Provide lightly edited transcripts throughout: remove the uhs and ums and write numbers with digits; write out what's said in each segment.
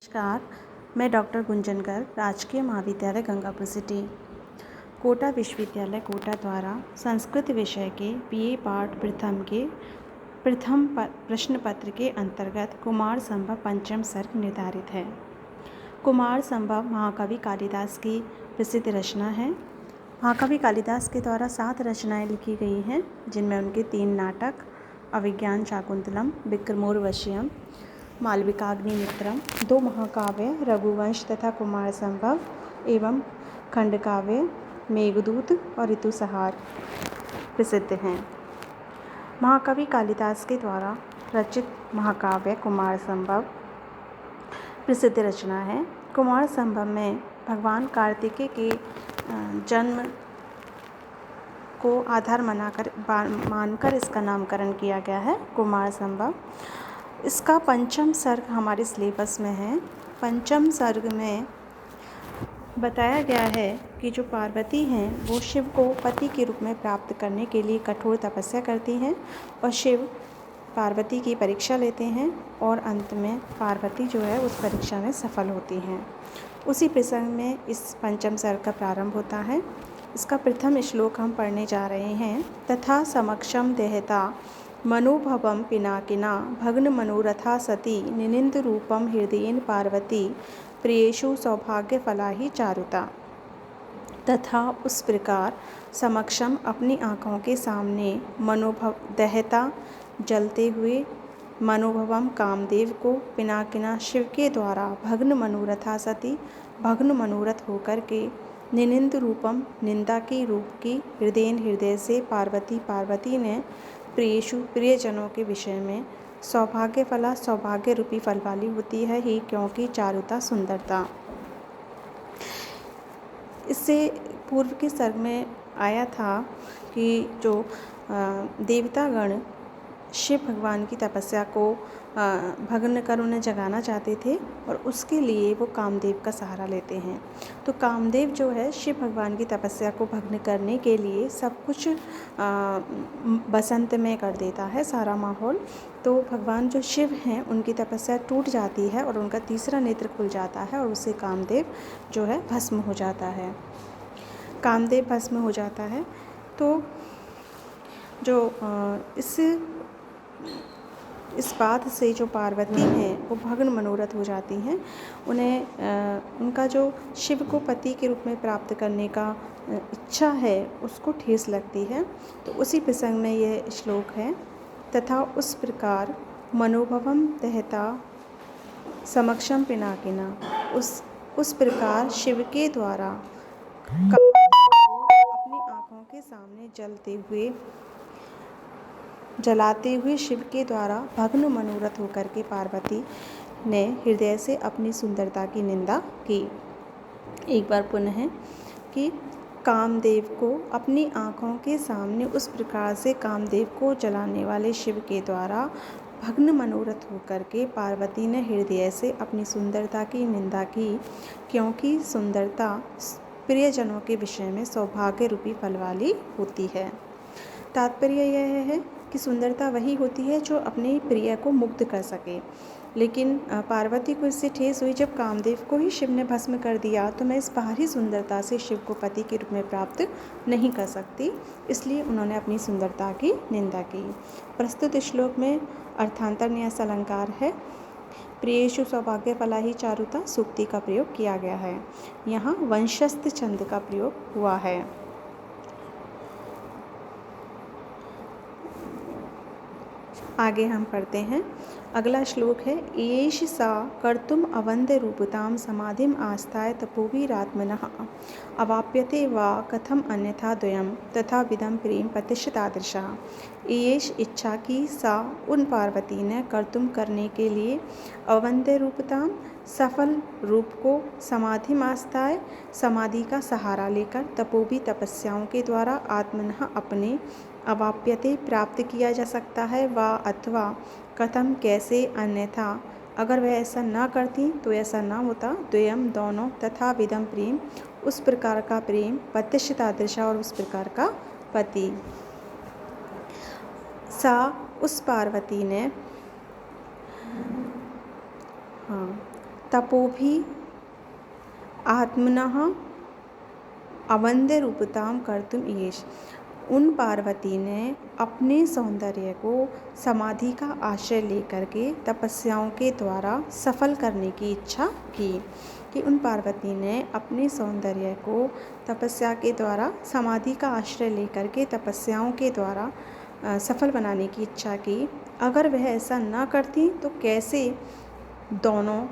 नमस्कार, मैं डॉक्टर गुंजन गर्ग, राजकीय महाविद्यालय गंगापुर सिटी, कोटा विश्वविद्यालय कोटा द्वारा संस्कृत विषय के बीए पाठ प्रथम के प्रथम प्रश्न पत्र के अंतर्गत कुमार संभव पंचम सर्ग निर्धारित है। कुमार संभव महाकवि कालिदास की प्रसिद्ध रचना है। महाकवि कालिदास के द्वारा 7 रचनाएं लिखी गई हैं, जिनमें उनके 3 नाटक अभिज्ञान शाकुंतलम, विक्रमोर्वशीयम, मालविकाग्निमित्रम, 2 महाकाव्य रघुवंश तथा कुमार संभव एवं खंडकाव्य मेघदूत और ऋतुसंहार प्रसिद्ध हैं। महाकवि कालिदास के द्वारा रचित महाकाव्य कुमार संभव प्रसिद्ध रचना है। कुमार संभव में भगवान कार्तिकेय के जन्म को आधार मानकर इसका नामकरण किया गया है, कुमार संभव। इसका पंचम सर्ग हमारे सिलेबस में है। पंचम सर्ग में बताया गया है कि जो पार्वती हैं वो शिव को पति के रूप में प्राप्त करने के लिए कठोर तपस्या करती हैं और शिव पार्वती की परीक्षा लेते हैं और अंत में पार्वती जो है उस परीक्षा में सफल होती हैं। उसी प्रसंग में इस पंचम सर्ग का प्रारंभ होता है। इसका प्रथम श्लोक हम पढ़ने जा रहे हैं। तथा समक्षम देहता मनोभवम पिनाकिना भग्न मनोरथा सती निनिंद रूपम हृदयेन पार्वती प्रियेषु सौभाग्य फला ही चारुता। तथा उस प्रकार समक्षम अपनी आँखों के सामने मनोभव दहता जलते हुए मनोभवम कामदेव को पिनाकिना शिव के द्वारा भग्न मनोरथा सती भग्न मनोरथ होकर के निनिंद रूपम निंदा की रूप की हृदय से पार्वती ने प्रियेषु प्रियजनों के विषय में सौभाग्य फला सौभाग्य रूपी फल वाली होती है ही, क्योंकि चारुता सुंदरता। इससे पूर्व के सर्ग में आया था कि जो देवतागण शिव भगवान की तपस्या को भग्न कर उन्हें जगाना चाहते थे और उसके लिए वो कामदेव का सहारा लेते हैं। तो कामदेव जो है शिव भगवान की तपस्या को भग्न करने के लिए सब कुछ बसंत में कर देता है, सारा माहौल। तो भगवान जो शिव हैं उनकी तपस्या टूट जाती है और उनका तीसरा नेत्र खुल जाता है और उससे कामदेव जो है भस्म हो जाता है। कामदेव भस्म हो जाता है। तो जो इस बात से जो पार्वती हैं वो भग्न मनोरथ हो जाती हैं। उन्हें उनका जो शिव को पति के रूप में प्राप्त करने का इच्छा है उसको ठेस लगती है। तो उसी प्रसंग में यह श्लोक है। तथा उस प्रकार मनोभवम दहता समक्षम पिनाकिना, उस प्रकार शिव के द्वारा अपनी आँखों के सामने जलाते हुए शिव के द्वारा भग्न मनोरथ होकर के पार्वती ने हृदय से अपनी सुंदरता की निंदा की। एक बार पुनः कि कामदेव को अपनी आँखों के सामने उस प्रकार से कामदेव को जलाने वाले शिव के द्वारा भग्न मनोरथ होकर के पार्वती ने हृदय से अपनी सुंदरता की निंदा की, क्योंकि सुंदरता प्रियजनों के विषय में सौभाग्य रूपी फल वाली होती है। तात्पर्य यह है कि सुंदरता वही होती है जो अपने प्रिय को मुग्ध कर सके। लेकिन पार्वती को इससे ठेस हुई जब कामदेव को ही शिव ने भस्म कर दिया, तो मैं इस बाहरी सुंदरता से शिव को पति के रूप में प्राप्त नहीं कर सकती, इसलिए उन्होंने अपनी सुंदरता की निंदा की। प्रस्तुत श्लोक में अर्थांतर न्यास अलंकार है। प्रियेषु सौभाग्य फला ही चारुता सूक्ति का प्रयोग किया गया है। यहाँ वंशस्थ छंद का प्रयोग हुआ है। आगे हम पढ़ते हैं। अगला श्लोक है। एष सा कर्तुम अवंद रूपताम समाधिम आस्थाय तपोभिरात्मनः अवाप्यते वा कथम अन्यथा द्वयम तथा विदम प्रेम पतिष्ठतादृशा। एष इच्छा की सा उन पार्वती ने कर्तुम करने के लिए अवंद रूपताम सफल रूप को समाधिम आस्थाय समाधि का सहारा लेकर तपोभी तपस्याओं के द्वारा आत्मनः अपने अवाप्यते प्राप्त किया जा सकता है वा अथवा कथम कैसे अन्यथा अगर वह ऐसा ना करती तो ऐसा ना होता। द्वयम दोनों तथा विदम प्रेम उस प्रकार का प्रेम पतिष्ठतादृशा और उस प्रकार का पति। सा उस पार्वती ने तपोभि आत्मनः अवंद्य रूपताम कर्तुम ईश। उन पार्वती ने अपने सौंदर्य को समाधि का आश्रय लेकर के तपस्याओं के द्वारा सफल करने की इच्छा की। कि उन पार्वती ने अपने सौंदर्य को तपस्या के द्वारा समाधि का आश्रय लेकर के तपस्याओं के द्वारा सफल बनाने की इच्छा की। अगर वह ऐसा ना करती तो कैसे दोनों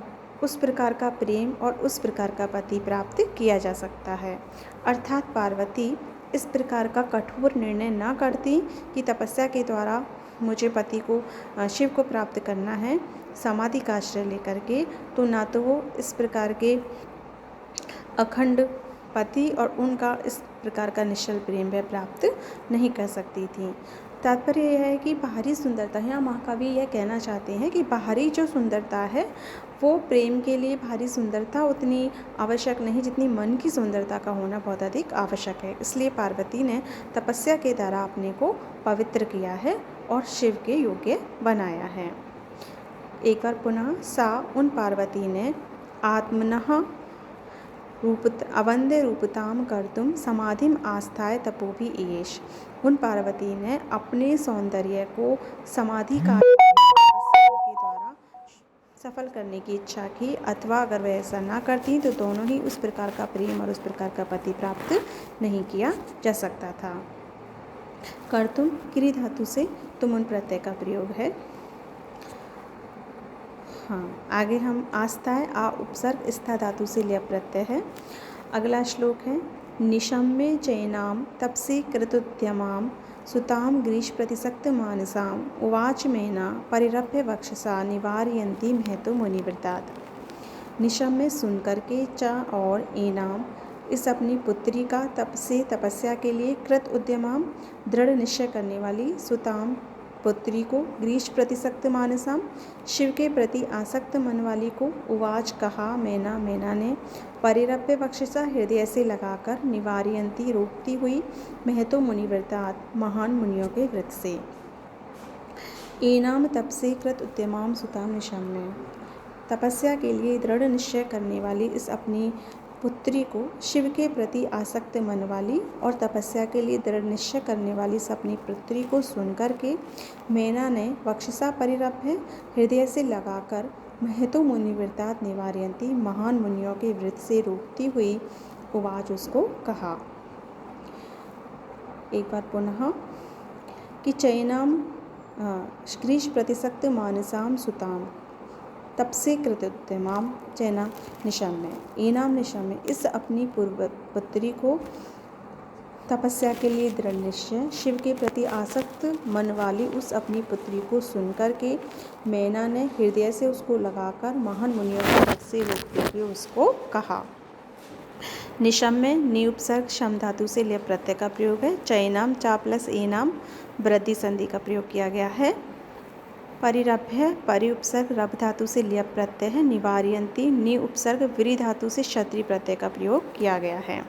उस प्रकार का प्रेम और उस प्रकार का पति प्राप्त किया जा सकता है। अर्थात पार्वती इस प्रकार का कठोर निर्णय ना करती कि तपस्या के द्वारा मुझे पति को शिव को प्राप्त करना है समाधि का आश्रय लेकर के, तो ना तो वो इस प्रकार के अखंड पति और उनका इस प्रकार का निश्चल प्रेम वह प्राप्त नहीं कर सकती थी। तात्पर्य यह है कि बाहरी सुंदरता, यहाँ महाकवि यह कहना चाहते हैं कि बाहरी जो सुंदरता है वो प्रेम के लिए बाहरी सुंदरता उतनी आवश्यक नहीं जितनी मन की सुंदरता का होना बहुत अधिक आवश्यक है। इसलिए पार्वती ने तपस्या के द्वारा अपने को पवित्र किया है और शिव के योग्य बनाया है। एक बार पुनः सा उन पार्वती ने आत्मनः अवंद्य रूपताम कर्तुम समाधिम आस्थाय तपोभि ईश। उन पार्वती ने अपने सौंदर्य को समाधि का के द्वारा सफल करने की इच्छा की, अथवा अगर वह ऐसा ना करती तो दोनों ही उस प्रकार का प्रेम और उस प्रकार का पति प्राप्त नहीं किया जा सकता था। कर्तुम क्री धातु से तुम उन प्रत्यय का प्रयोग है। हाँ, आगे हम आस्थाय आ उपसर्ग स्था धातु से लिया प्रत्यय है। अगला श्लोक है निशम्य चैनाम तपसे कृतोद्यमाम सुताम ग्रीश प्रतिसक्त मानसाम उवाच मेना परिरभ्य वक्षसा निवारयन्ती महतो मुनिवृत्तात्। निशम्य सुन करके च और एनाम इस अपनी पुत्री का तप से तपस्या के लिए कृत उद्यमाम दृढ़ निश्चय करने वाली सुताम पुत्री को ग्रीश प्रतिसक्त मानसाम शिव के प्रति आसक्त मन वाली को उवाच कहा मैना मैना ने परिरभ्य वक्षसा हृदय से लगाकर निवारयंती रोकती हुई महतो मुनिव्रतात् महान मुनियों के व्रत से। एनाम तप से कृत उद्यमाम सुताम निशम्य तपस्या के लिए दृढ़ निश्चय करने वाली इस अपनी पुत्री को शिव के प्रति आसक्त मन वाली और तपस्या के लिए दृढ़ निश्चय करने वाली इस अपनी पुत्री को सुनकर के मैना ने वक्षसा परिरभ्य हृदय से लगाकर महतो मुनिव्रतात् निवारयंती महान मुनियों के व्रत से रोकती हुई उवाच उसको कहा। एक बार पुनः कि चैनाम ग्रीश प्रतिसक्त मानसाम सुताम तप से कृतोद्यमाम चैना निशम्य एनाम निशम्य इस अपनी पूर्व पुत्री को तपस्या के लिए दृढ़ निश्चय शिव के प्रति आसक्त मन वाली उस अपनी पुत्री को सुनकर के मैना ने हृदय से उसको लगाकर महान मुनियों के व्रत से रोकते हुए उसको कहा। निशम्य नि उपसर्ग शम धातु से लिया प्रत्यय का प्रयोग है। चैनाम चा प्लस एनाम वृद्धि संधि का प्रयोग किया गया है। परिरभ्य परि उपसर्ग रभ धातु से लिया प्रत्यय है। निवारयंती नि उपसर्ग विरि धातु से क्षत्रिय प्रत्यय का प्रयोग किया गया है।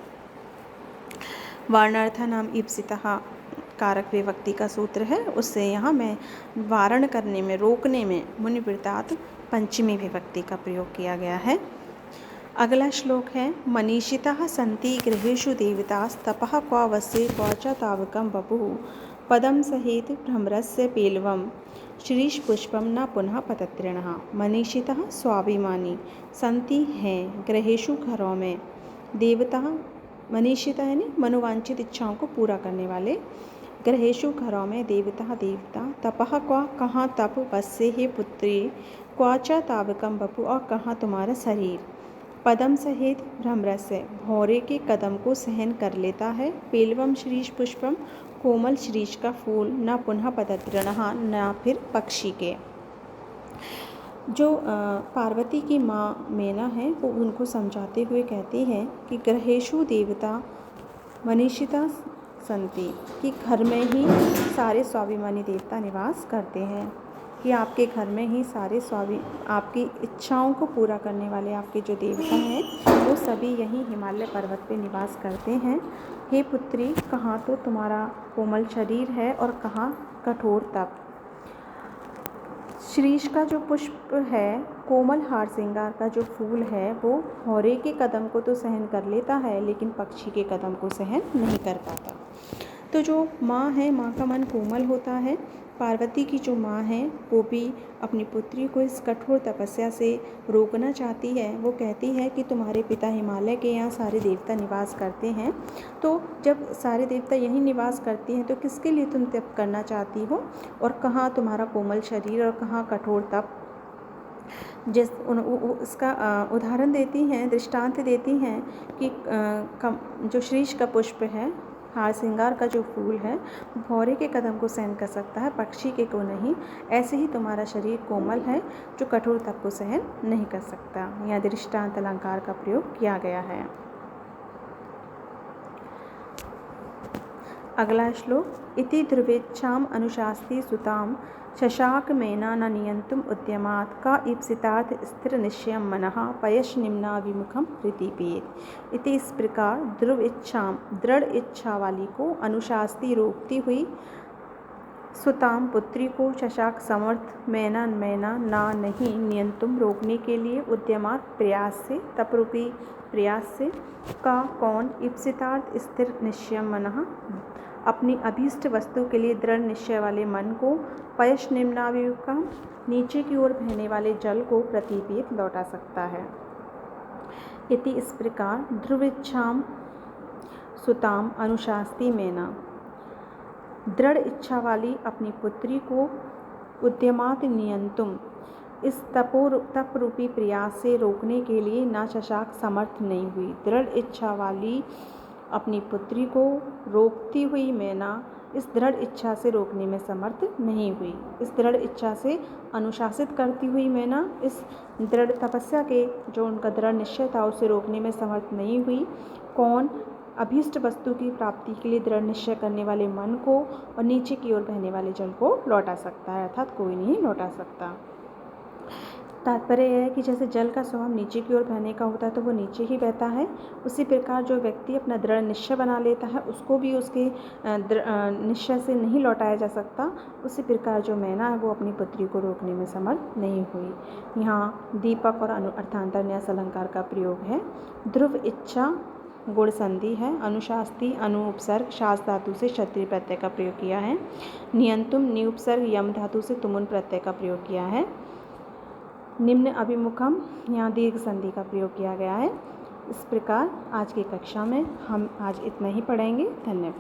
वारणार्था नाम ईप्सितः कारक विभक्ति का सूत्र है, उससे यहाँ में वारण करने में रोकने में मुनिव्रतात् पंचमी विभक्ति का प्रयोग किया गया है। अगला श्लोक है मनीषितः सन्ति गृहेषु देवतास्तपः क्व वस्य क्व च तावकं वपुः पदम सहित भ्रमरस्य पेलवम श्रीश पुष्पम न पुनः पतत्रिणः। मनीषितः स्वाभिमानी सन्ति हैं गृहेषु घरों में देवता मनीषिता यानी मनोवांछित इच्छाओं को पूरा करने वाले गृहेषु घरों में देवता देवता तपः क्व कहाँ तप वस्य हे पुत्री क्व च तावकम वपु और कहाँ तुम्हारा शरीर पदम सहित भ्रमरस्य भौरे के कदम को सहन कर लेता है पेलवम श्रीश पुष्पम कोमल श्रीश का फूल न पुनः पतत्रिणः न फिर पक्षी के। जो पार्वती की माँ मैना है वो उनको समझाते हुए कहती हैं कि गृहेषु देवता मनीषिता संति कि घर में ही सारे स्वाभिमानी देवता निवास करते हैं, कि आपके घर में ही सारे आपकी इच्छाओं को पूरा करने वाले आपके जो देवता हैं वो सभी यहीं हिमालय पर्वत पे निवास करते हैं। हे पुत्री कहाँ तो तुम्हारा कोमल शरीर है और कहाँ कठोर तप। शीरीष का जो पुष्प है, कोमल हार श्रृंगार का जो फूल है, वो भौरे के कदम को तो सहन कर लेता है लेकिन पक्षी के कदम को सहन नहीं कर पाता। तो जो माँ है, माँ का मन कोमल होता है। पार्वती की जो माँ है वो भी अपनी पुत्री को इस कठोर तपस्या से रोकना चाहती है। वो कहती है कि तुम्हारे पिता हिमालय के यहाँ सारे देवता निवास करते हैं, तो जब सारे देवता यहीं निवास करते हैं तो किसके लिए तुम तप करना चाहती हो, और कहाँ तुम्हारा कोमल शरीर और कहाँ कठोर तप। इसका उदाहरण देती हैं, दृष्टांत देती हैं कि जो शीरीष का पुष्प है, हार श्रृंगार का जो फूल है, भौरे के कदम को सहन कर सकता है, पक्षी के को नहीं। ऐसे ही तुम्हारा शरीर कोमल है जो कठोर तप को सहन नहीं कर सकता। यहाँ दृष्टांत अलंकार का प्रयोग किया गया है। अगला श्लोक। इति ध्रुवेच्छाम अनुशास्ति सुताम शशाकमेना न नियंतुम उद्यमात् का ईप्सितार्थ स्थिर निश्चयम मनः पयश निम्नाभिमुखम प्रीतिपेत। इति इस प्रकार ध्रुव इच्छाम, दृढ़ इच्छा वाली को, अनुशास्ति रोकती हुई, सुताम पुत्री को, शशाक समर्थ, मैना ना नहीं, नियंतुम रोकने के लिए, उद्यमात् प्रयास से, तपरूपी प्रयास से, का कौन, ईप्सितार्थ स्थिर निश्चय मनः अपनी अभीष्ट वस्तु के लिए दृढ़ निश्चय वाले मन को, पयश निम्नाभिमुखम नीचे की ओर बहने वाले जल को, प्रतिपेत लौटा सकता है। इति इस प्रकार ध्रुविच्छाम सुताम अनुशास्ति मैना, दृढ़ इच्छा वाली अपनी पुत्री को, उद्यमात नियंतुम इस तप रूपी प्रयास से रोकने के लिए ना शशाक समर्थ नहीं हुई। दृढ़ इच्छा वाली अपनी पुत्री को रोकती हुई मैना इस दृढ़ इच्छा से रोकने में समर्थ नहीं हुई। इस दृढ़ इच्छा से अनुशासित करती हुई मैना इस दृढ़ तपस्या के जो उनका दृढ़ निश्चय था उसे रोकने में समर्थ नहीं हुई। कौन, अभीष्ट वस्तु की प्राप्ति के लिए दृढ़ निश्चय करने वाले मन को और नीचे की ओर बहने वाले जल को लौटा सकता है, अर्थात कोई नहीं लौटा सकता। तात्पर्य यह है कि जैसे जल का स्वभाव नीचे की ओर बहने का होता है तो वो नीचे ही बहता है, उसी प्रकार जो व्यक्ति अपना दृढ़ निश्चय बना लेता है उसको भी उसके निश्चय से नहीं लौटाया जा सकता। उसी प्रकार जो मैना है वो अपनी पुत्री को रोकने में समर्थ नहीं हुई। यहाँ दीपक और अर्थांतर न्यास अलंकार का प्रयोग है। ध्रुव इच्छा गुण संधि है। अनुशास्ति अनुपसर्ग शास धातु से क्षत्रिय प्रत्यय का प्रयोग किया है। नियंतुम निउपसर्ग यम धातु से तुमुन प्रत्यय का प्रयोग किया है। निम्न अभिमुखम यहाँ दीर्घ संधि का प्रयोग किया गया है। इस प्रकार आज की कक्षा में हम आज इतना ही पढ़ेंगे। धन्यवाद।